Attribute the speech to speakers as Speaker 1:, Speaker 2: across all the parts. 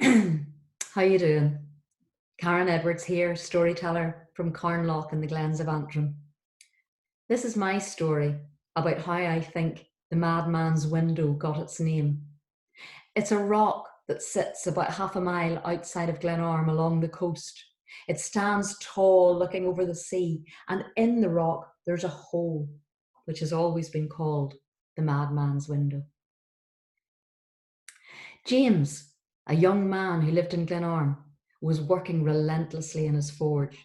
Speaker 1: How you doing? Karen Edwards here, storyteller from Carnlough in the Glens of Antrim. This is my story about how I think the Madman's Window got its name. It's a rock that sits about half a mile outside of Glenarm along the coast. It stands tall looking over the sea, and in the rock there's a hole, which has always been called the Madman's Window. James, a young man who lived in Glenarm, was working relentlessly in his forge.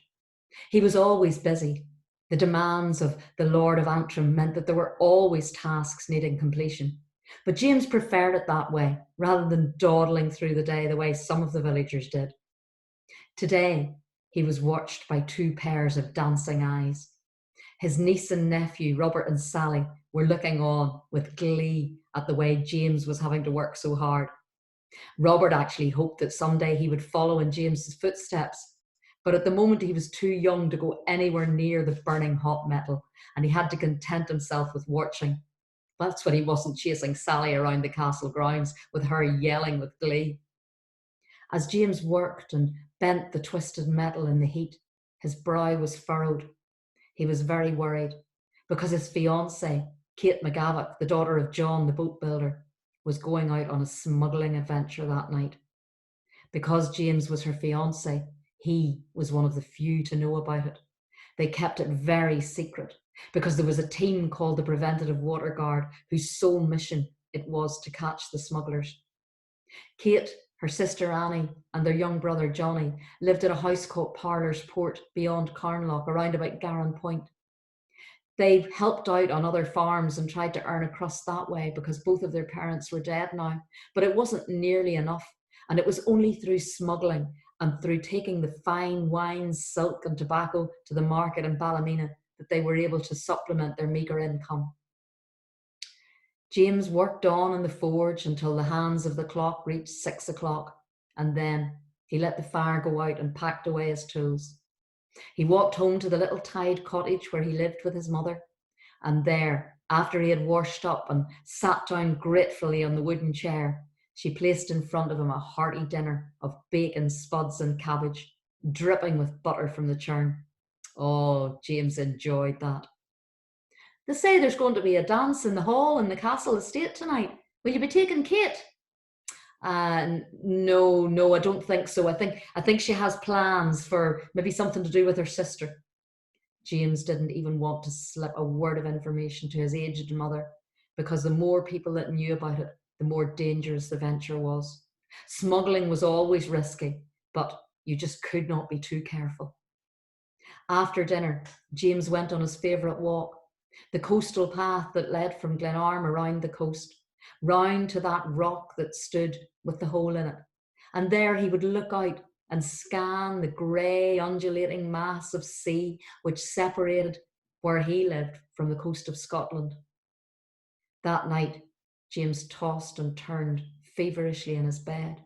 Speaker 1: He was always busy. The demands of the Lord of Antrim meant that there were always tasks needing completion. But James preferred it that way, rather than dawdling through the day the way some of the villagers did. Today, he was watched by two pairs of dancing eyes. His niece and nephew, Robert and Sally, were looking on with glee at the way James was having to work so hard. Robert actually hoped that someday he would follow in James's footsteps, but at the moment he was too young to go anywhere near the burning hot metal, and he had to content himself with watching. That's when he wasn't chasing Sally around the castle grounds with her yelling with glee. As James worked and bent the twisted metal in the heat, his brow was furrowed. He was very worried because his fiancée, Kate McGavock, the daughter of John the boat builder, was going out on a smuggling adventure that night. Because James was her fiancé, he was one of the few to know about it. They kept it very secret because there was a team called the Preventative Water Guard whose sole mission it was to catch the smugglers. Kate, her sister Annie, and their young brother Johnny lived at a house called Parlour's Port beyond Carnlough, around about Garran Point. They helped out on other farms and tried to earn a crust that way because both of their parents were dead now, but it wasn't nearly enough, and it was only through smuggling and through taking the fine wines, silk and tobacco to the market in Ballymena that they were able to supplement their meagre income. James worked on in the forge until the hands of the clock reached 6 o'clock, and then he let the fire go out and packed away his tools. He walked home to the little tide cottage where he lived with his mother, and there, after he had washed up and sat down gratefully on the wooden chair, she placed in front of him a hearty dinner of bacon, spuds and cabbage, dripping with butter from the churn. Oh, James enjoyed that. They say there's going to be a dance in the hall in the castle estate tonight. Will you be taking Kate? No, I don't think so. I think she has plans for maybe something to do with her sister. James didn't even want to slip a word of information to his aged mother, because the more people that knew about it, the more dangerous the venture was. Smuggling was always risky, but you just could not be too careful. After dinner, James went on his favourite walk, the coastal path that led from Glenarm around the coast, round to that rock that stood with the hole in it. And there he would look out and scan the grey undulating mass of sea which separated where he lived from the coast of Scotland. That night, James tossed and turned feverishly in his bed.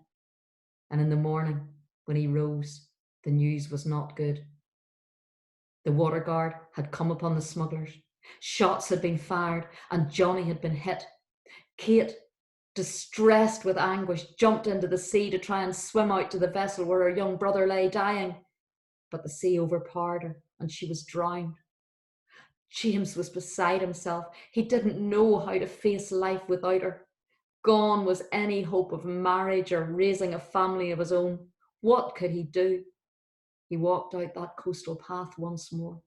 Speaker 1: And in the morning, when he rose, the news was not good. The water guard had come upon the smugglers. Shots had been fired and Johnny had been hit. Kate, distressed with anguish, jumped into the sea to try and swim out to the vessel where her young brother lay dying. But the sea overpowered her and she was drowned. James was beside himself. He didn't know how to face life without her. Gone was any hope of marriage or raising a family of his own. What could he do? He walked out that coastal path once more.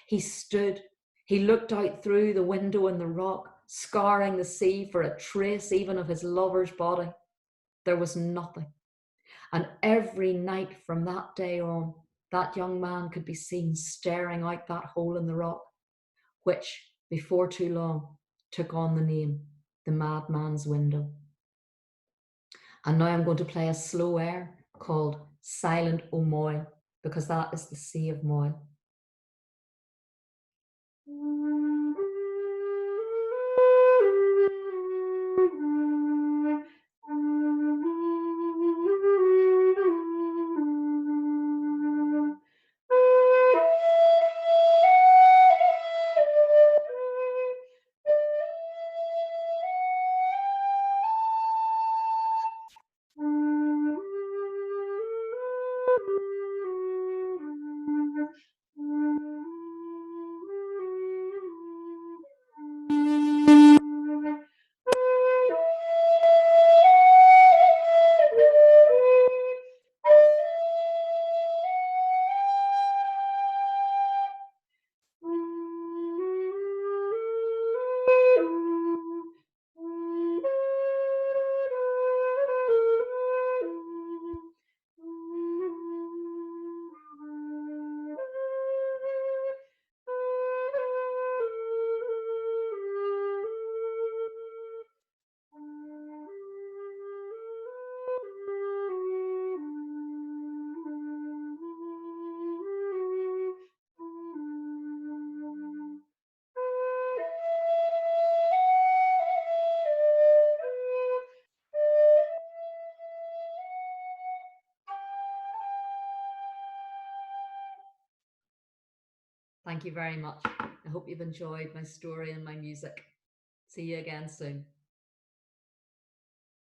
Speaker 1: He stood. He looked out through the window in the rock, scouring the sea for a trace even of his lover's body. There was nothing. And every night from that day on, that young man could be seen staring out that hole in the rock, which, before too long, took on the name, the Madman's Window. And now I'm going to play a slow air called Silent O Moyle, because that is the Sea of Moyle. Thank you very much. I hope you've enjoyed my story and my music. See you again soon.